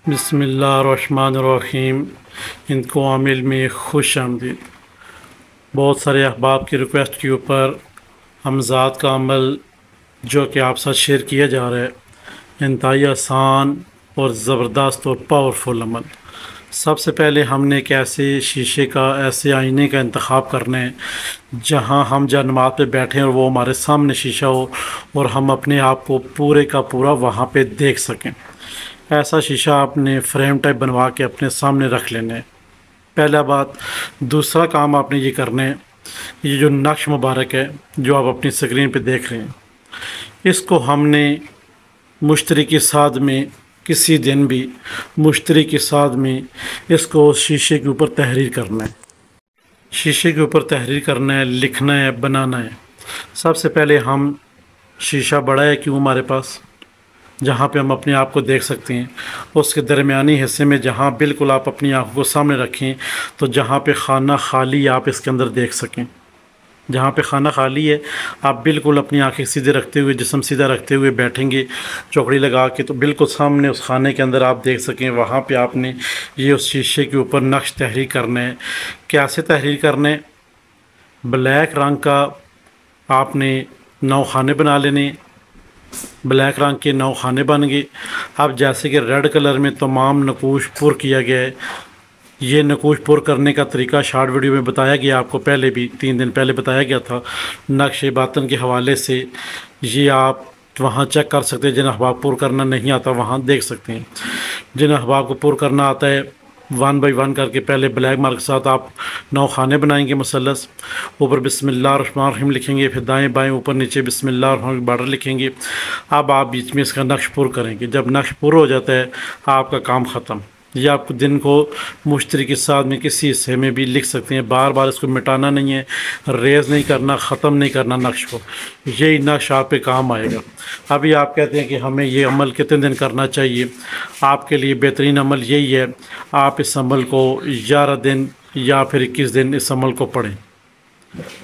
बिस्मिल्लाहिर्रहमानिर्रहीम। इनको आमिल में खुश आमदीद। बहुत सारे अहबाब की रिक्वेस्ट के ऊपर हमज़ाद का अमल जो कि आप साथ शेयर किया जा रहा है, इंतहाई आसान और ज़बरदस्त और पावरफुल अमल। सबसे पहले हमने एक ऐसे शीशे का, ऐसे आईने का इंतखाब करना है जहां हम जब नमाज़ पे बैठें और वो हमारे सामने शीशा हो और हम अपने आप को पूरे का पूरा वहां पे देख सकें। ऐसा शीशा आपने फ्रेम टाइप बनवा के अपने सामने रख लेना है, पहला बात। दूसरा काम आपने ये करना है, ये जो नक्श मुबारक है जो आप अपनी स्क्रीन पे देख रहे हैं, इसको हमने मुश्तरी के साथ में किसी दिन भी मुश्तरी के साथ में इसको शीशे के ऊपर तहरीर करना है। शीशे के ऊपर तहरीर करना है, लिखना है, बनाना है। सबसे पहले हम शीशा बड़ा है क्यों हमारे पास, जहाँ पे हम अपने आप को देख सकते हैं, उसके दरमियानी हिस्से में जहाँ बिल्कुल आप अपनी आँखों को सामने रखें तो जहाँ पे खाना खाली आप इसके अंदर देख सकें। जहाँ पे खाना खाली है आप बिल्कुल अपनी आंखें सीधे रखते हुए, जिस्म सीधा रखते हुए बैठेंगे चौकड़ी लगा के, तो बिल्कुल सामने उस खाने के अंदर आप देख सकें। वहाँ पे आपने ये उस शीशे के ऊपर नक्श तहरीर करना है। कैसे तहरीर करना है? ब्लैक रंग का आपने 9 खाने बना लेने। ब्लैक रंग के 9 खाने बन गए। अब जैसे कि रेड कलर में तमाम नकूश पुर किया गया है, ये नकूश पुर करने का तरीका शॉर्ट वीडियो में बताया गया, आपको पहले भी 3 दिन पहले बताया गया था नक्श बातन के हवाले से। ये आप वहाँ चेक कर सकते हैं। जिन अहबाब पुर करना नहीं आता वहाँ देख सकते हैं। जिन अहबाब को पुर करना आता है 1 बाई 1 करके पहले ब्लैक मार्क के साथ आप 9 खाने बनाएंगे मुसल्लस। ऊपर बिस्मिल्लाहिर्रहमानिर्रहीम लिखेंगे, फिर दाएं बाएं ऊपर नीचे बिस्मिल्लाहिर्रहमानिर्रहीम बॉर्डर लिखेंगे। अब आप बीच में इसका नक्श पुर करेंगे। जब नक्श पुर हो जाता है आपका काम ख़त्म। ये आप दिन को मुश्तरी के साथ में किसी हिस्से में भी लिख सकते हैं। बार बार इसको मिटाना नहीं है, रेज़ नहीं करना, ख़त्म नहीं करना नक्श को। यही नक्श आप पे काम आएगा। अभी आप कहते हैं कि हमें ये अमल कितने दिन करना चाहिए। आपके लिए बेहतरीन अमल यही है, आप इस अमल को 11 दिन या फिर 21 दिन इस अमल को पढ़ें।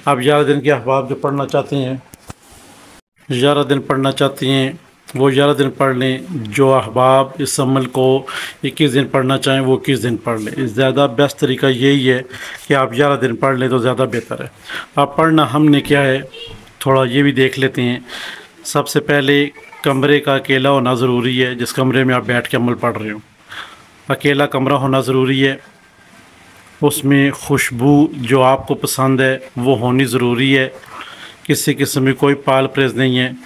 आप 11 दिन के अहबाब जो पढ़ना चाहते हैं, 11 दिन पढ़ना चाहती हैं वो 11 दिन पढ़ लें। जो अहबाब इस अमल को 21 दिन पढ़ना चाहें वो 21 दिन पढ़ लें। ज़्यादा बेस्ट तरीका यही है कि आप 11 दिन पढ़ लें तो ज़्यादा बेहतर है। अब पढ़ना हमने क्या है थोड़ा ये भी देख लेते हैं। सबसे पहले कमरे का अकेला होना ज़रूरी है। जिस कमरे में आप बैठ के अमल पढ़ रहे हो, अकेला कमरा होना ज़रूरी है। उसमें खुशबू जो आपको पसंद है वो होनी ज़रूरी है। किसी किस्म में कोई पाल परहेज़ नहीं है।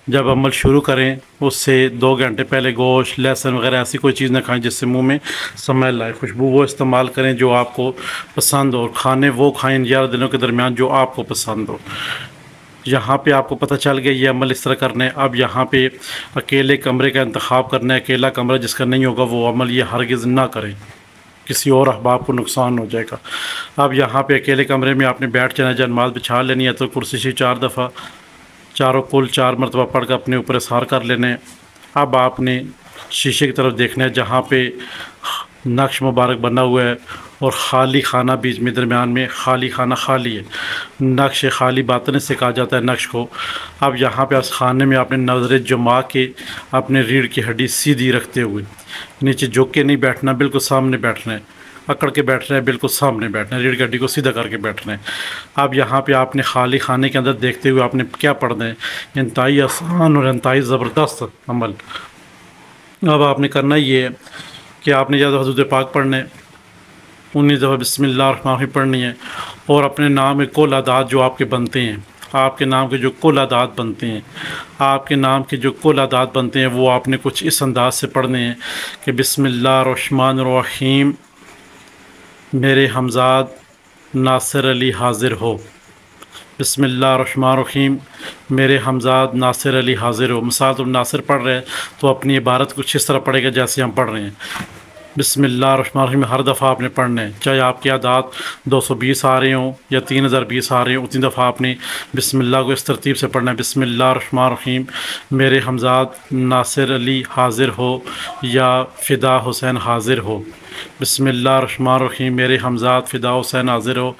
जब अमल शुरू करें उससे 2 घंटे पहले गोश्त, लहसुन वगैरह ऐसी कोई चीज़ ना खाएं जिससे मुंह में स्मेल आए। खुशबू वो इस्तेमाल करें जो आपको पसंद हो, और खाने वो खाएं 11 दिनों के दरमियान जो आपको पसंद हो। यहाँ पे आपको पता चल गया ये अमल इस तरह करना है। अब यहाँ पे अकेले कमरे का इंतखाब करना है। अकेला कमरा जिसका नहीं होगा वो अमल ये हरगिज़ ना करें, किसी और अहबाब को नुकसान हो जाएगा। अब यहाँ पे अकेले कमरे में आपने बैठ जाना, जब नमाज़ बिछा लेनी है तो कुर्सी से 4 दफ़ा कुल 4 मरतबा पढ़ कर अपने ऊपर इशार कर लेने हैं। अब आपने शीशे की तरफ देखना है जहाँ पे नक्श मुबारक बना हुआ है और ख़ाली खाना बीच में दरमियान में खाली खाना खाली है। नक्श खाली बातन से कहा जाता है नक्श को। अब यहाँ पे उस खाने में आपने नज़र जुमा के अपने रीढ़ की हड्डी सीधी रखते हुए, नीचे झुक के नहीं बैठना, बिल्कुल सामने बैठना है। अकड़ के बैठना है, बिल्कुल सामने बैठना है, रीढ़ की हड्डी को सीधा करके बैठना है। अब यहाँ पे आपने खाली खाने के अंदर देखते हुए आपने क्या पढ़ना है, इंतहाई आसान और इंतहाई ज़बरदस्त अमल। अब आपने करना ये है कि आपने ज़्यादा हज़रत पाक पढ़ना है, 19 दफ़ा बिस्मिल्लाहिर्रहमानिर्रहीम पढ़नी है, और अपने नाम में कुल आदात जो आपके बनते हैं, आपके नाम के जो कुल आदात बनते हैं, आपके नाम के जो कुल आदात बनते हैं वो आपने कुछ इस अंदाज से पढ़ने हैं कि बिस्मिल्लाहिर्रहमानिर्रहीम मेरे हमज़ाद नासिर अली हाज़िर हो। बिस्मिल्लाहिर्रहमानिर्रहीम मेरे हमज़ाद नासिर अली हाज़िर हो। मिसाल तो नासिर पढ़ रहे हैं तो अपनी इबारत कुछ इस तरह पढ़ेगा जैसे हम पढ़ रहे हैं। बिस्मिल्लाहिर्रहमानिर्रहीम हर दफ़ा आपने पढ़ना है, चाहे आपकी आदात 220 आ रहे हों या 3020 आ रहे हों, उतनी दफ़ा आपने बिस्मिल्लाह को इस तरतीब से पढ़ना है। बिस्मिल्लाहिर्रहमानिर्रहीम मेरे हमज़ाद नासिर अली हाज़िर हो या फ़िदा हुसैन हाज़िर हो। बिस्मिल्लाहिर्रहमानिर्रहीम मेरे हमज़ाद फ़िदा हुसैन हाज़िर हो,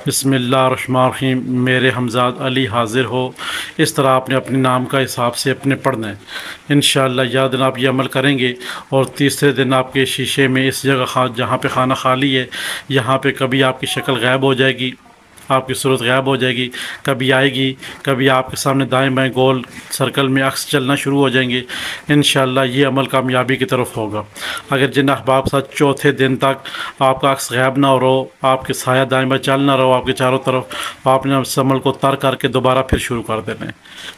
बिस्मिल्लाहिर्रहमानिर्रहीम मेरे हमज़ाद अली हाज़िर हो। इस तरह आपने अपने नाम का हिसाब से अपने पढ़ना है। इंशाअल्लाह या दिन आप ये अमल करेंगे और तीसरे दिन आपके शीशे में इस जगह जहाँ पे खाना खाली है, यहाँ पे कभी आपकी शक्ल गायब हो जाएगी, आपकी सूरत गायब हो जाएगी, कभी आएगी, कभी आपके सामने दाएं बाएं गोल सर्कल में अक्स चलना शुरू हो जाएंगे। इंशाअल्लाह ये अमल कामयाबी की तरफ होगा। अगर जिन अहबाब साथ चौथे दिन तक आपका अक्स गायब ना हो रहो, आपके साया दाएं बाएं चल ना रहो आपके चारों तरफ, आपने इस अमल को तर करके दोबारा फिर शुरू कर देना है।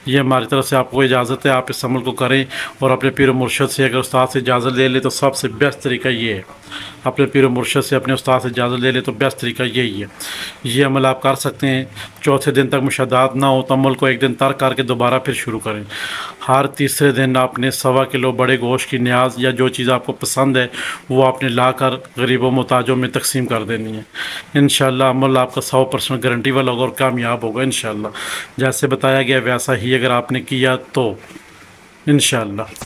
ये हमारी तरफ से आपको इजाज़त है, आप इस अमल को करें। और अपने पीर मुर्शद से अगर उस्ताद से इजाज़त ले ले तो सबसे बेस्ट तरीका ये है, अपने पीर मुर्शद से अपने उस्ताद से इजाज़त ले ले तो बेस्ट तरीका यही है। ये अमल आप कर सकते हैं। चौथे दिन तक मुशादात ना हो तो अमल को एक दिन तर करके दोबारा फिर शुरू करें। हर तीसरे दिन आपने 1.25 किलो बड़े गोश्त की न्याज या जो चीज़ आपको पसंद है वो आपने लाकर गरीबों मोहताजों में तकसीम कर देनी है। इंशाअल्लाह अमल आपका 100% गारंटी वाला होगा और कामयाब होगा इंशाअल्लाह। जैसे बताया गया वैसा ही अगर आपने किया तो इंशाअल्लाह।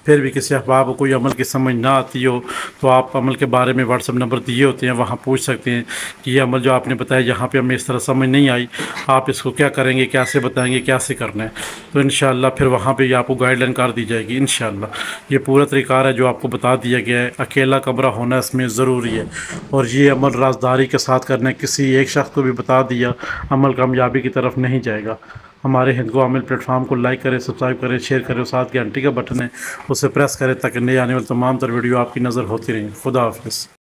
फिर भी किसी अहबाब को कोई अमल की समझ ना आती हो तो आप अमल के बारे में व्हाट्सअप नंबर दिए होते हैं, वहाँ पूछ सकते हैं कि ये अमल जो आपने बताया यहाँ पे हमें इस तरह समझ नहीं आई, आप इसको क्या करेंगे, कैसे बताएंगे, कैसे करना है। तो इंशाअल्लाह फिर वहाँ पे आपको गाइडलाइन कर दी जाएगी इंशाअल्लाह। ये पूरा तरीक़ार है जो आपको बता दिया गया है। अकेला कमरा होना इसमें ज़रूरी है और ये अमल राजदारी के साथ करना है। किसी एक शख्स को भी बता दिया अमल कामयाबी की तरफ नहीं जाएगा। हमारे हिंदू अमल प्लेटफॉर्म को लाइक करें, सब्सक्राइब करें, शेयर करें और साथ घंटी का बटन है उसे प्रेस करें ताकि नए आने वाले तमाम तर वीडियो आपकी नज़र होती रहें। खुदा हाफिज़।